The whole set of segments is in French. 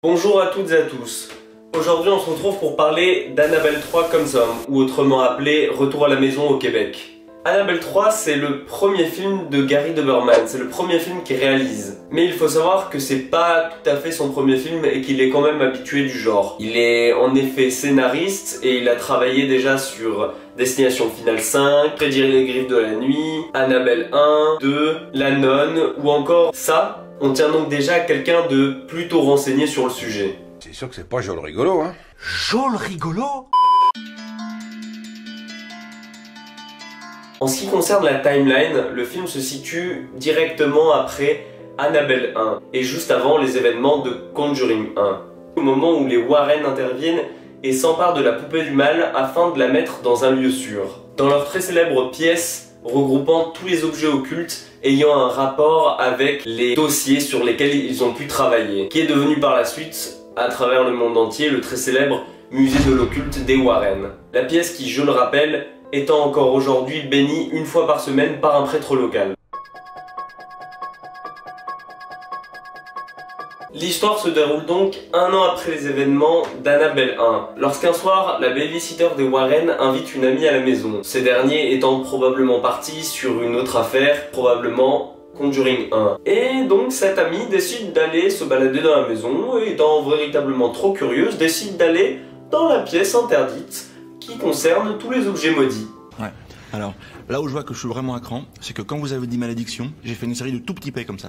Bonjour à toutes et à tous. Aujourd'hui on se retrouve pour parler d'Annabelle 3 Comes Home, ou autrement appelé Retour à la maison au Québec. Annabelle 3 c'est le premier film de Gary Dauberman, c'est le premier film qu'il réalise. Mais il faut savoir que c'est pas tout à fait son premier film et qu'il est quand même habitué du genre. Il est en effet scénariste et il a travaillé déjà sur Destination Finale 5, Prédire les griffes de la nuit, Annabelle 1, 2, La Nonne ou encore ça. On tient donc déjà à quelqu'un de plutôt renseigné sur le sujet. C'est sûr que c'est pas Joel rigolo, hein? Joel rigolo? En ce qui concerne la timeline, le film se situe directement après Annabelle 1 et juste avant les événements de Conjuring 1. Au moment où les Warren interviennent et s'emparent de la poupée du mal afin de la mettre dans un lieu sûr. Dans leur très célèbre pièce regroupant tous les objets occultes ayant un rapport avec les dossiers sur lesquels ils ont pu travailler, qui est devenu par la suite, à travers le monde entier, le très célèbre musée de l'occulte des Warren. La pièce qui, je le rappelle, étant encore aujourd'hui bénie une fois par semaine par un prêtre local. L'histoire se déroule donc un an après les événements d'Annabelle 1, lorsqu'un soir, la babysitter des Warren invite une amie à la maison, ces derniers étant probablement partis sur une autre affaire, probablement Conjuring 1. Et donc cette amie décide d'aller se balader dans la maison et étant véritablement trop curieuse, décide d'aller dans la pièce interdite qui concerne tous les objets maudits. Ouais, alors là où je vois que je suis vraiment à cran, c'est que quand vous avez dit malédiction, j'ai fait une série de tout petits paix comme ça.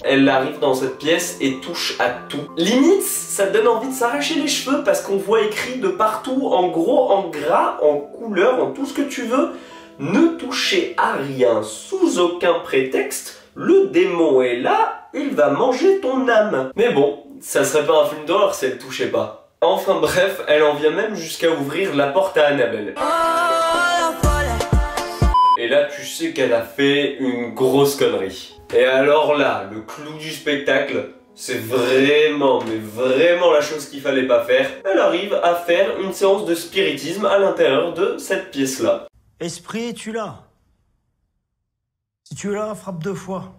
Elle arrive dans cette pièce et touche à tout. Limite, ça donne envie de s'arracher les cheveux parce qu'on voit écrit de partout, en gros, en gras, en couleur, en tout ce que tu veux. Ne touchez à rien, sous aucun prétexte, le démon est là, il va manger ton âme. Mais bon, ça serait pas un film d'horreur si elle touchait pas. Enfin bref, elle en vient même jusqu'à ouvrir la porte à Annabelle. Et là, tu sais qu'elle a fait une grosse connerie. Et alors là, le clou du spectacle, c'est vraiment, mais vraiment la chose qu'il fallait pas faire. Elle arrive à faire une séance de spiritisme à l'intérieur de cette pièce-là. Esprit, es-tu là? Si tu es là, frappe 2 fois.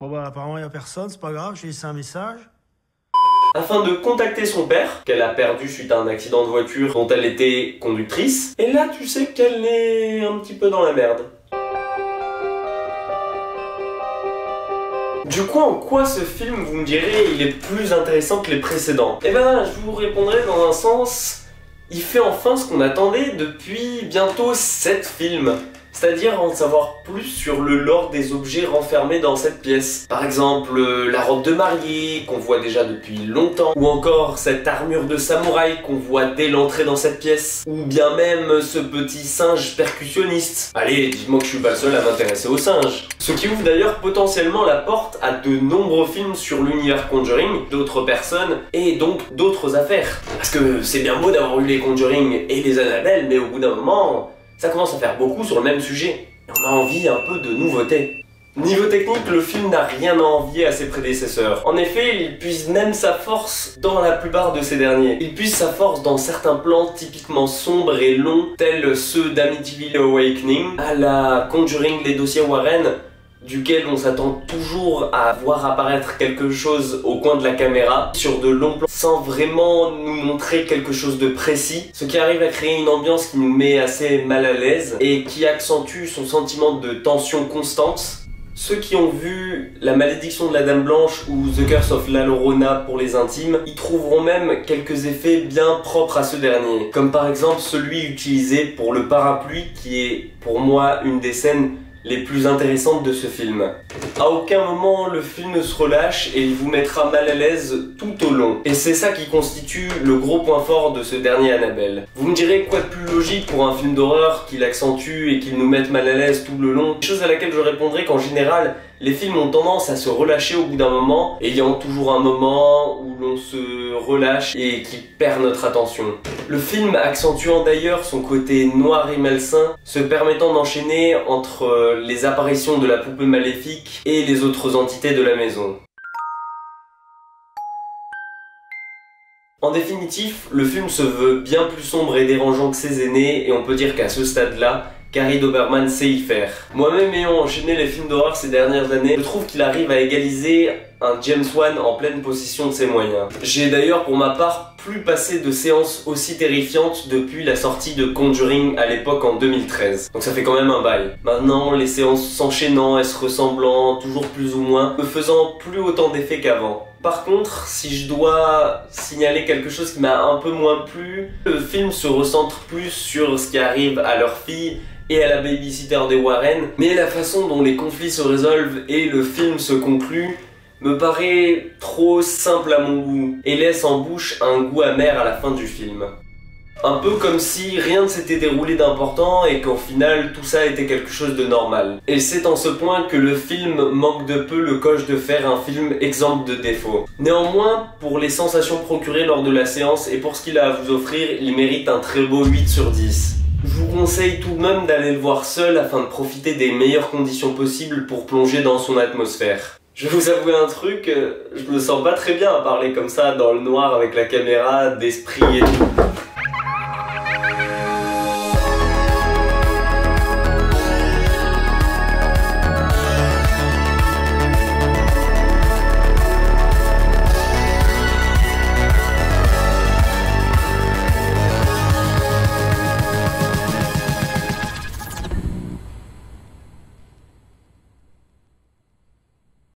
Bon bah apparemment il n'y a personne, c'est pas grave, j'ai laissé un message. Afin de contacter son père, qu'elle a perdu suite à un accident de voiture dont elle était conductrice. Et là, tu sais qu'elle est un petit peu dans la merde. Du coup, en quoi ce film, vous me direz, il est plus intéressant que les précédents? Eh ben, je vous répondrai dans un sens, il fait enfin ce qu'on attendait depuis bientôt 7 films. C'est-à-dire en savoir plus sur le lore des objets renfermés dans cette pièce. Par exemple, la robe de mariée, qu'on voit déjà depuis longtemps, ou encore cette armure de samouraï qu'on voit dès l'entrée dans cette pièce, ou bien même ce petit singe percussionniste. Allez, dites-moi que je suis pas le seul à m'intéresser aux singes. Ce qui ouvre d'ailleurs potentiellement la porte à de nombreux films sur l'univers Conjuring, d'autres personnes, et donc d'autres affaires. Parce que c'est bien beau d'avoir eu les Conjuring et les Annabelle, mais au bout d'un moment, ça commence à faire beaucoup sur le même sujet. Et on a envie un peu de nouveauté. Niveau technique, le film n'a rien à envier à ses prédécesseurs. En effet, il puise même sa force dans la plupart de ces derniers. Il puise sa force dans certains plans typiquement sombres et longs, tels ceux d'Amityville Awakening, à la Conjuring Les Dossiers Warren, duquel on s'attend toujours à voir apparaître quelque chose au coin de la caméra, sur de longs plans, sans vraiment nous montrer quelque chose de précis, ce qui arrive à créer une ambiance qui nous met assez mal à l'aise et qui accentue son sentiment de tension constante. Ceux qui ont vu La Malédiction de la Dame Blanche ou The Curse of La Llorona pour les intimes y trouveront même quelques effets bien propres à ce dernier, comme par exemple celui utilisé pour le parapluie qui est pour moi une des scènes les plus intéressantes de ce film. À aucun moment le film ne se relâche et il vous mettra mal à l'aise tout au long. Et c'est ça qui constitue le gros point fort de ce dernier Annabelle. Vous me direz quoi de plus logique pour un film d'horreur qui l'accentue et qui nous mette mal à l'aise tout le long? Chose à laquelle je répondrai qu'en général, les films ont tendance à se relâcher au bout d'un moment, ayant toujours un moment où l'on se relâche et qui perd notre attention. Le film accentuant d'ailleurs son côté noir et malsain, se permettant d'enchaîner entre les apparitions de la poupée maléfique et les autres entités de la maison. En définitif, le film se veut bien plus sombre et dérangeant que ses aînés et on peut dire qu'à ce stade-là, Gary Doberman sait y faire. Moi-même ayant enchaîné les films d'horreur ces dernières années, je trouve qu'il arrive à égaliser un James Wan en pleine possession de ses moyens. J'ai d'ailleurs pour ma part plus passé de séances aussi terrifiantes depuis la sortie de Conjuring à l'époque en 2013. Donc ça fait quand même un bail. Maintenant, les séances s'enchaînant et se ressemblant, toujours plus ou moins, me faisant plus autant d'effet qu'avant. Par contre, si je dois signaler quelque chose qui m'a un peu moins plu, le film se recentre plus sur ce qui arrive à leur fille et à la babysitter des Warren, mais la façon dont les conflits se résolvent et le film se conclut me paraît trop simple à mon goût et laisse en bouche un goût amer à la fin du film. Un peu comme si rien ne s'était déroulé d'important et qu'au final tout ça était quelque chose de normal. Et c'est en ce point que le film manque de peu le coche de faire un film exempt de défauts. Néanmoins, pour les sensations procurées lors de la séance et pour ce qu'il a à vous offrir, il mérite un très beau 8 sur 10. Je vous conseille tout de même d'aller le voir seul afin de profiter des meilleures conditions possibles pour plonger dans son atmosphère. Je vais vous avouer un truc, je me sens pas très bien à parler comme ça dans le noir avec la caméra, d'esprit et tout.